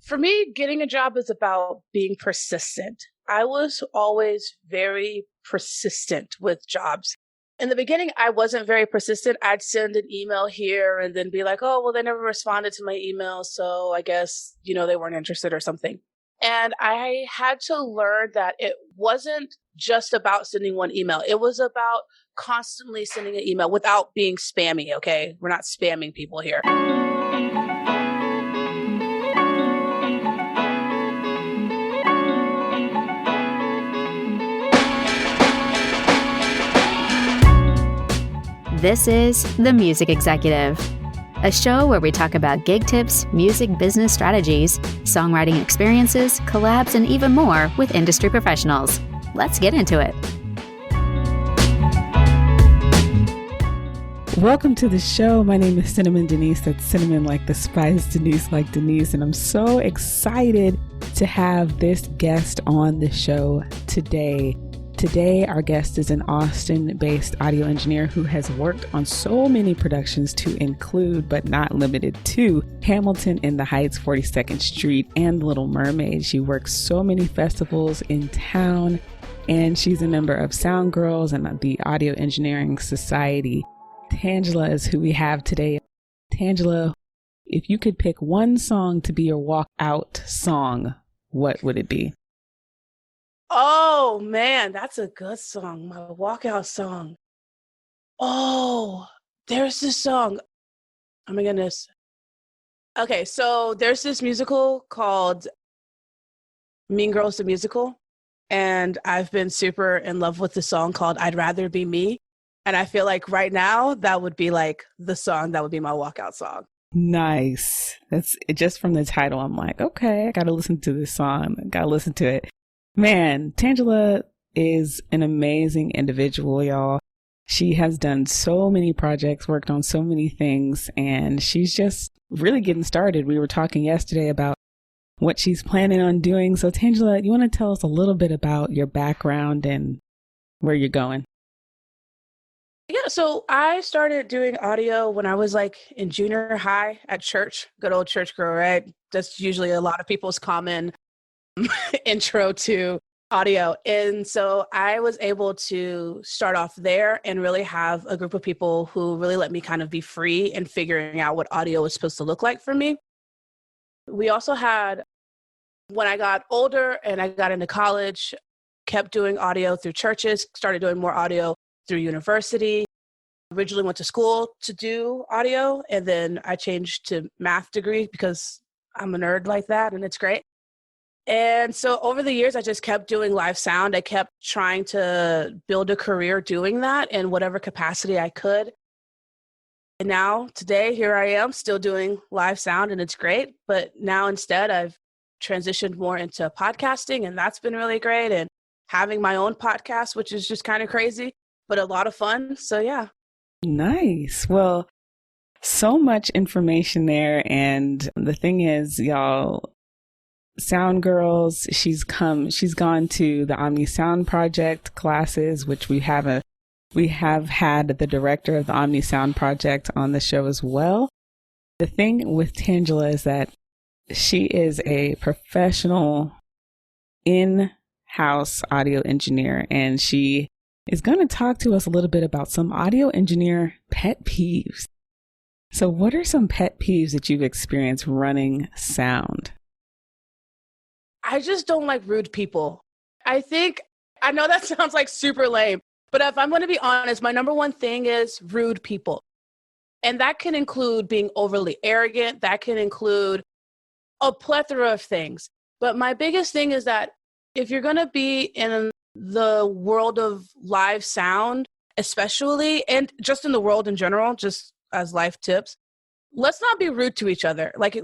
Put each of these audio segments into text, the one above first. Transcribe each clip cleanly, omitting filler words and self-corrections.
For me, getting a job is about being persistent. I was always very persistent with jobs. In the beginning, I wasn't very persistent. I'd send an email here and then be like, oh, well, they never responded to my email. So I guess, they weren't interested or something. And I had to learn that it wasn't just about sending one email. It was about constantly sending an email without being spammy. Okay. We're not spamming people here. This is The Music Executive, a show where we talk about gig tips, music business strategies, songwriting experiences, collabs, and even more with industry professionals. Let's get into it. Welcome to the show. My name is Cinnamon Denise. That's cinnamon like the spice, Denise like Denise. And I'm so excited to have this guest on the show today. Today, our guest is an Austin-based audio engineer who has worked on so many productions to include, but not limited to, Hamilton in the Heights, 42nd Street, and Little Mermaid. She works so many festivals in town, and she's a member of Sound Girls and the Audio Engineering Society. Tangela is who we have today. Tangela, if you could pick one song to be your walkout song, what would it be? Oh man, that's a good song. My walkout song. Oh, there's this song. Oh my goodness. Okay, so there's this musical called Mean Girls the Musical, and I've been super in love with the song called I'd Rather Be Me. And I feel like right now that would be like the song that would be my walkout song. Nice. That's just from the title. I'm like, okay, I got to listen to this song. I got to listen to it. Man, Tangela is an amazing individual, y'all. She has done so many projects, worked on so many things, and she's just really getting started. We were talking yesterday about what she's planning on doing. So Tangela, you want to tell us a little bit about your background and where you're going? Yeah, so I started doing audio when I was like in junior high at church. Good old church girl, right? That's usually a lot of people's common intro to audio. And so I was able to start off there and really have a group of people who really let me kind of be free in figuring out what audio was supposed to look like for me. We also had, when I got older and I got into college, kept doing audio through churches, started doing more audio through university. Originally went to school to do audio, and then I changed to math degree because I'm a nerd like that, and it's great. And so over the years, I just kept doing live sound. I kept trying to build a career doing that in whatever capacity I could. And now, today, here I am still doing live sound, and it's great. But now instead, I've transitioned more into podcasting, and that's been really great. And having my own podcast, which is just kind of crazy, but a lot of fun. So, yeah. Nice. Well, so much information there. And the thing is, y'all, Sound Girls, she's gone to the Omni Sound Project classes, which we have had the director of the Omni Sound Project on the show as well. The thing with Tangela is that she is a professional in-house audio engineer, and she is going to talk to us a little bit about some audio engineer pet peeves. So what are some pet peeves that you've experienced running sound? I just don't like rude people. I know that sounds like super lame, but if I'm going to be honest, my number one thing is rude people. And that can include being overly arrogant. That can include a plethora of things. But my biggest thing is that if you're going to be in the world of live sound, especially, and just in the world in general, just as life tips, let's not be rude to each other. Like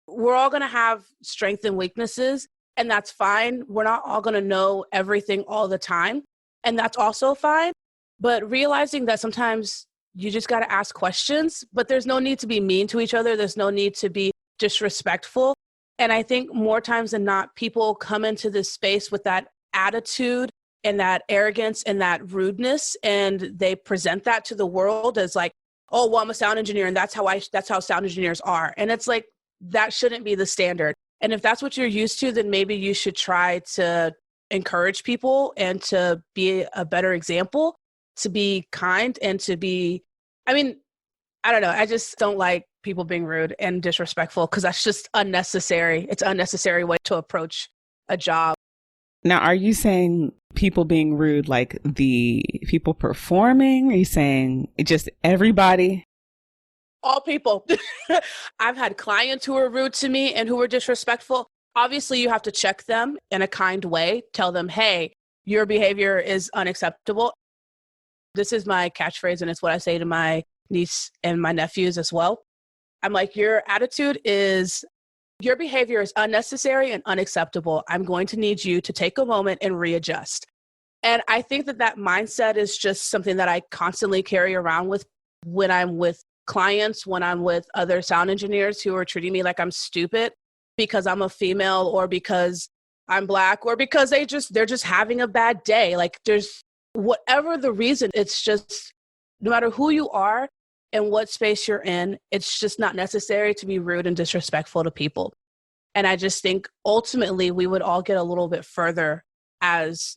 we're all going to have strengths and weaknesses, and that's fine. We're not all going to know everything all the time, and that's also fine. But realizing that sometimes you just got to ask questions, but there's no need to be mean to each other. There's no need to be disrespectful. And I think more times than not, people come into this space with that attitude and that arrogance and that rudeness, and they present that to the world as like, oh, well, I'm a sound engineer, and that's how sound engineers are. And it's like, that shouldn't be the standard. And if that's what you're used to, then maybe you should try to encourage people and to be a better example, to be kind and to be, I mean, I don't know. I just don't like people being rude and disrespectful because that's just unnecessary. It's an unnecessary way to approach a job. Now, are you saying people being rude, like the people performing? Are you saying just everybody? All people. I've had clients who are rude to me and who are disrespectful. Obviously, you have to check them in a kind way. Tell them, hey, your behavior is unacceptable. This is my catchphrase, and it's what I say to my niece and my nephews as well. I'm like, your behavior is unnecessary and unacceptable. I'm going to need you to take a moment and readjust. And I think that mindset is just something that I constantly carry around with when I'm with clients, when I'm with other sound engineers who are treating me like I'm stupid because I'm a female or because I'm Black or because they're just having a bad day. Like there's whatever the reason, it's just no matter who you are and what space you're in, it's just not necessary to be rude and disrespectful to people. And I just think ultimately we would all get a little bit further as,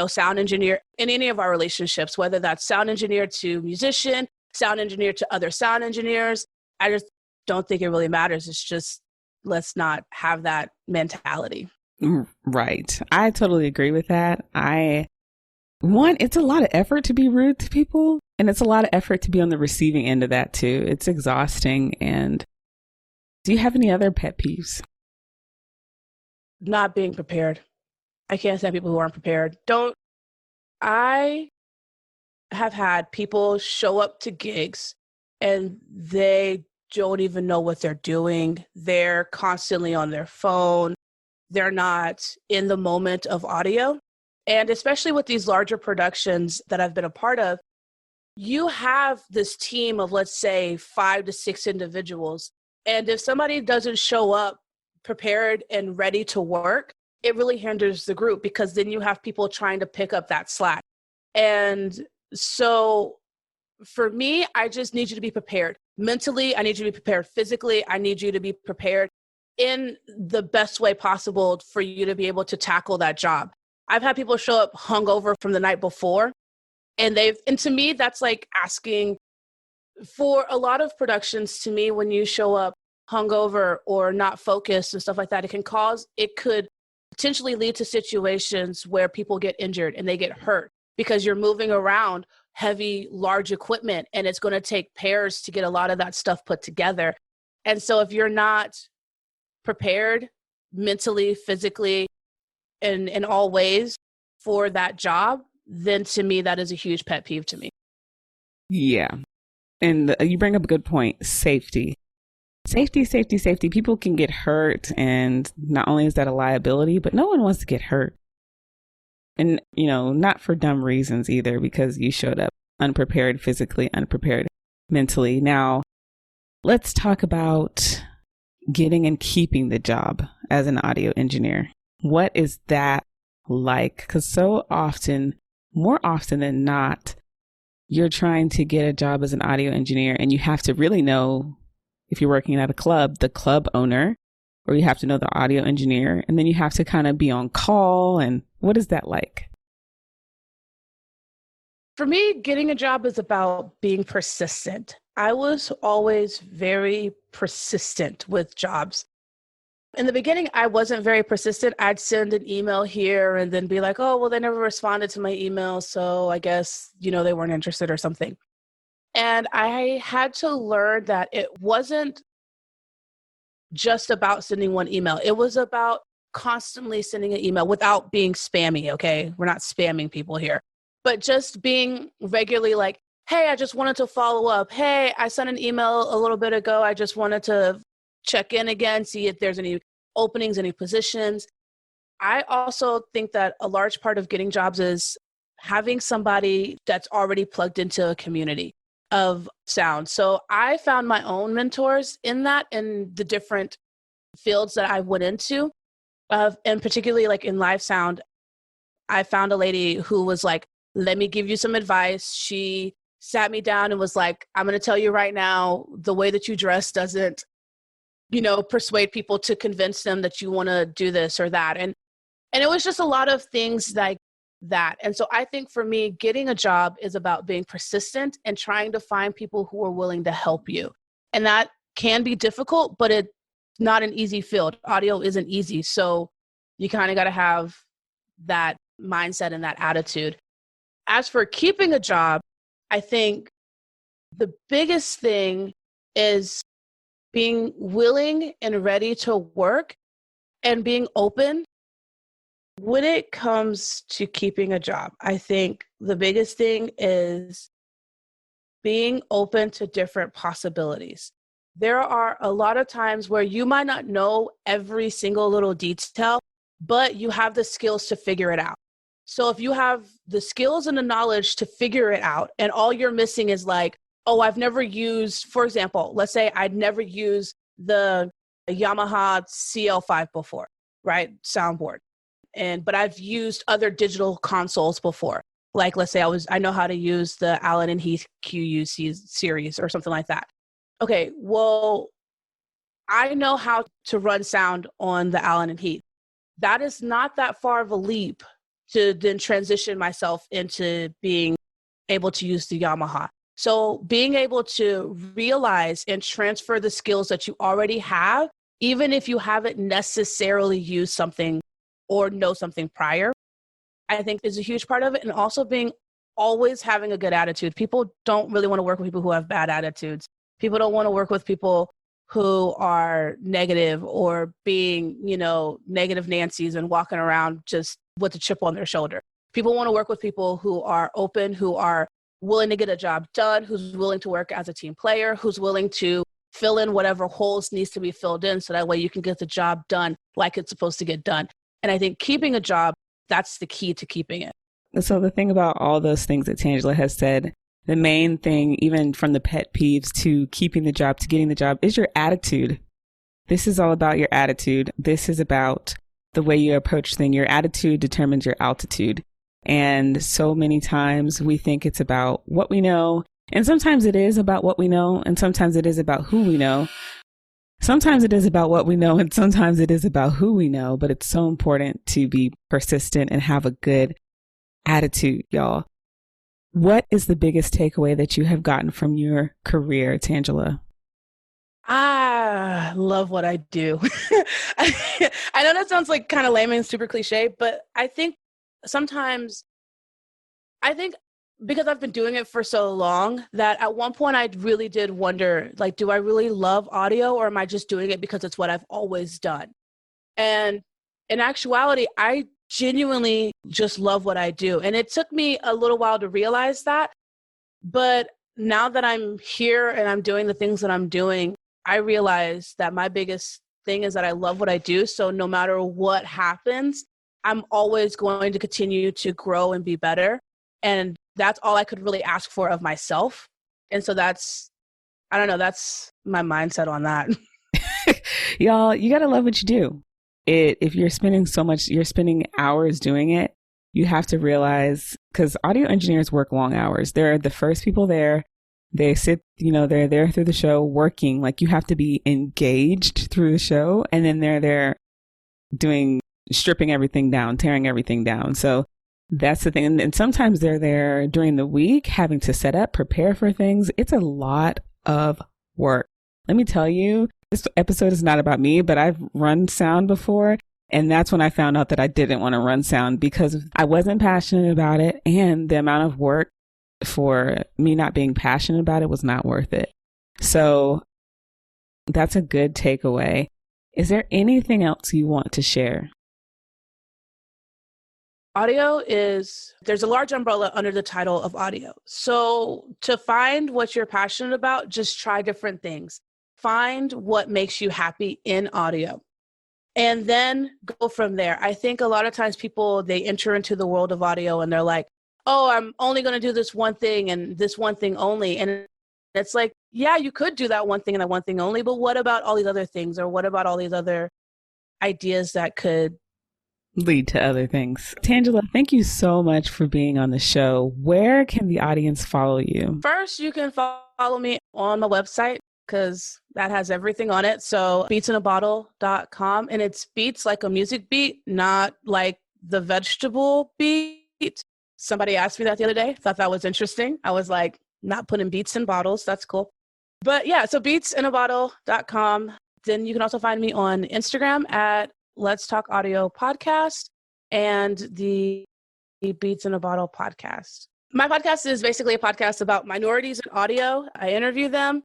sound engineer in any of our relationships, whether that's sound engineer to musician, sound engineer to other sound engineers. I just don't think it really matters. It's just, let's not have that mentality. Right. I totally agree with that. It's a lot of effort to be rude to people, and it's a lot of effort to be on the receiving end of that too. It's exhausting. And do you have any other pet peeves? Not being prepared. I can't stand people who aren't prepared. I have had people show up to gigs and they don't even know what they're doing. They're constantly on their phone. They're not in the moment of audio. And especially with these larger productions that I've been a part of, you have this team of, let's say, 5 to 6 individuals. And if somebody doesn't show up prepared and ready to work, it really hinders the group because then you have people trying to pick up that slack. And so for me, I just need you to be prepared. Mentally, I need you to be prepared. Physically, I need you to be prepared in the best way possible for you to be able to tackle that job. I've had people show up hungover from the night before, and to me, that's like asking for a lot of productions. To me, when you show up hungover or not focused and stuff like that, it could potentially lead to situations where people get injured and they get hurt because you're moving around heavy, large equipment, and it's going to take pairs to get a lot of that stuff put together. And so if you're not prepared mentally, physically, in all ways for that job, then to me, that is a huge pet peeve to me. Yeah. And you bring up a good point. Safety. Safety. People can get hurt. And not only is that a liability, but no one wants to get hurt. And, not for dumb reasons either, because you showed up unprepared physically, unprepared mentally. Now, let's talk about getting and keeping the job as an audio engineer. What is that like? Because so often, more often than not, you're trying to get a job as an audio engineer and you have to really know, if you're working at a club, the club owner, or you have to know the audio engineer, and then you have to kind of be on call. And what is that like? For me, getting a job is about being persistent. I was always very persistent with jobs. In the beginning, I wasn't very persistent. I'd send an email here and then be like, oh, well, they never responded to my email. So I guess, they weren't interested or something. And I had to learn that it wasn't just about sending one email. It was about constantly sending an email without being spammy, okay? We're not spamming people here. But just being regularly like, hey, I just wanted to follow up. Hey, I sent an email a little bit ago. I just wanted to check in again, see if there's any openings, any positions. I also think that a large part of getting jobs is having somebody that's already plugged into a community of sound. So I found my own mentors in the different fields that I went into, and particularly like in live sound. I found a lady who was like, let me give you some advice. She sat me down and was like, I'm going to tell you right now, the way that you dress doesn't persuade people to convince them that you want to do this or that. And it was just a lot of things like that. And so I think for me, getting a job is about being persistent and trying to find people who are willing to help you. And that can be difficult, but it's not an easy field. Audio isn't easy. So you kind of got to have that mindset and that attitude. As for keeping a job, I think the biggest thing is being willing and ready to work and being open. When it comes to keeping a job, I think the biggest thing is being open to different possibilities. There are a lot of times where you might not know every single little detail, but you have the skills to figure it out. So if you have the skills and the knowledge to figure it out, and all you're missing is like, oh, I've never used, for example, let's say I'd never used the Yamaha CL5 before, right? Soundboard. But I've used other digital consoles before. Like, let's say I know how to use the Allen and Heath QUC series or something like that. Okay, well, I know how to run sound on the Allen and Heath. That is not that far of a leap to then transition myself into being able to use the Yamaha. So being able to realize and transfer the skills that you already have, even if you haven't necessarily used something or know something prior, I think is a huge part of it. And also always having a good attitude. People don't really want to work with people who have bad attitudes. People don't want to work with people who are negative or being, negative Nancy's and walking around just with a chip on their shoulder. People want to work with people who are open, who are willing to get a job done, who's willing to work as a team player, who's willing to fill in whatever holes needs to be filled in so that way you can get the job done like it's supposed to get done. And I think keeping a job, that's the key to keeping it. So the thing about all those things that Tangela has said, the main thing, even from the pet peeves to keeping the job, to getting the job, is your attitude. This is all about your attitude. This is about the way you approach things. Your attitude determines your altitude. And so many times we think it's about what we know. And sometimes it is about what we know. And sometimes it is about who we know. Sometimes it is about what we know. And sometimes it is about who we know. But it's so important to be persistent and have a good attitude, y'all. What is the biggest takeaway that you have gotten from your career, Tangela? I love what I do. I know that sounds like kind of lame and super cliche, but I think because I've been doing it for so long that at one point I really did wonder, like, do I really love audio or am I just doing it because it's what I've always done? And in actuality, I genuinely just love what I do. And it took me a little while to realize that. But now that I'm here and I'm doing the things that I'm doing, I realize that my biggest thing is that I love what I do. So no matter what happens, I'm always going to continue to grow and be better. And that's all I could really ask for of myself. And so that's my mindset on that. Y'all, you got to love what you do. If you're spending hours doing it, you have to realize, because audio engineers work long hours. They're the first people there. They sit, they're there through the show working. Like, you have to be engaged through the show. And then they're there stripping everything down, tearing everything down. So that's the thing. And sometimes they're there during the week having to set up, prepare for things. It's a lot of work. Let me tell you, this episode is not about me, but I've run sound before. And that's when I found out that I didn't want to run sound because I wasn't passionate about it. And the amount of work for me not being passionate about it was not worth it. So that's a good takeaway. Is there anything else you want to share? Audio there's a large umbrella under the title of audio. So to find what you're passionate about, just try different things. Find what makes you happy in audio and then go from there. I think a lot of times people, they enter into the world of audio and they're like, oh, I'm only going to do this one thing and this one thing only. And it's like, yeah, you could do that one thing and that one thing only, but what about all these other things? Or what about all these other ideas that could lead to other things? Tangela, thank you so much for being on the show. Where can the audience follow you? First, you can follow me on my website, because that has everything on it. So beatsinabottle.com, and it's beats like a music beat, not like the vegetable beat. Somebody asked me that the other day. Thought that was interesting. I was like, not putting beats in bottles. That's cool. But yeah, so beatsinabottle.com. Then you can also find me on Instagram at Let's Talk Audio Podcast and the Beats in a Bottle podcast. My podcast is basically a podcast about minorities in audio. I interview them.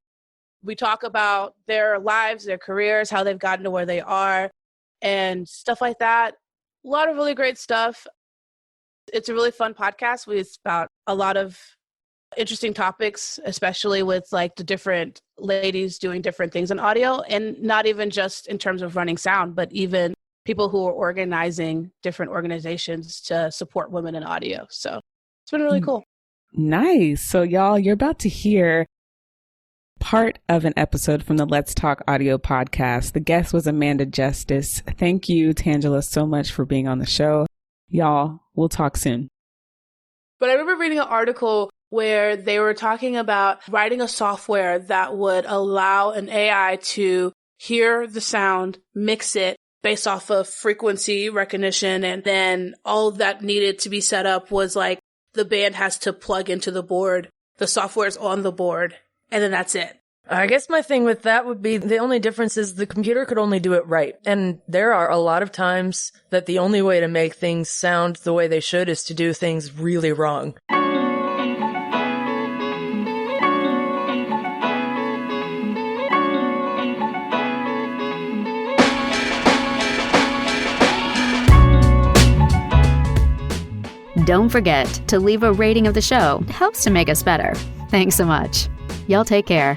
We talk about their lives, their careers, how they've gotten to where they are, and stuff like that. A lot of really great stuff. It's a really fun podcast. It's about a lot of interesting topics, especially with like the different ladies doing different things in audio, and not even just in terms of running sound, but even people who are organizing different organizations to support women in audio. So it's been really cool. Nice. So y'all, you're about to hear part of an episode from the Let's Talk Audio podcast. The guest was Amanda Justice. Thank you, Tangela, so much for being on the show. Y'all, we'll talk soon. But I remember reading an article where they were talking about writing a software that would allow an AI to hear the sound, mix it based off of frequency recognition, and then all that needed to be set up was like the band has to plug into the board, the software's on the board, and then that's it. I guess my thing with that would be the only difference is the computer could only do it right. And there are a lot of times that the only way to make things sound the way they should is to do things really wrong. Don't forget to leave a rating of the show. It helps to make us better. Thanks so much. Y'all take care.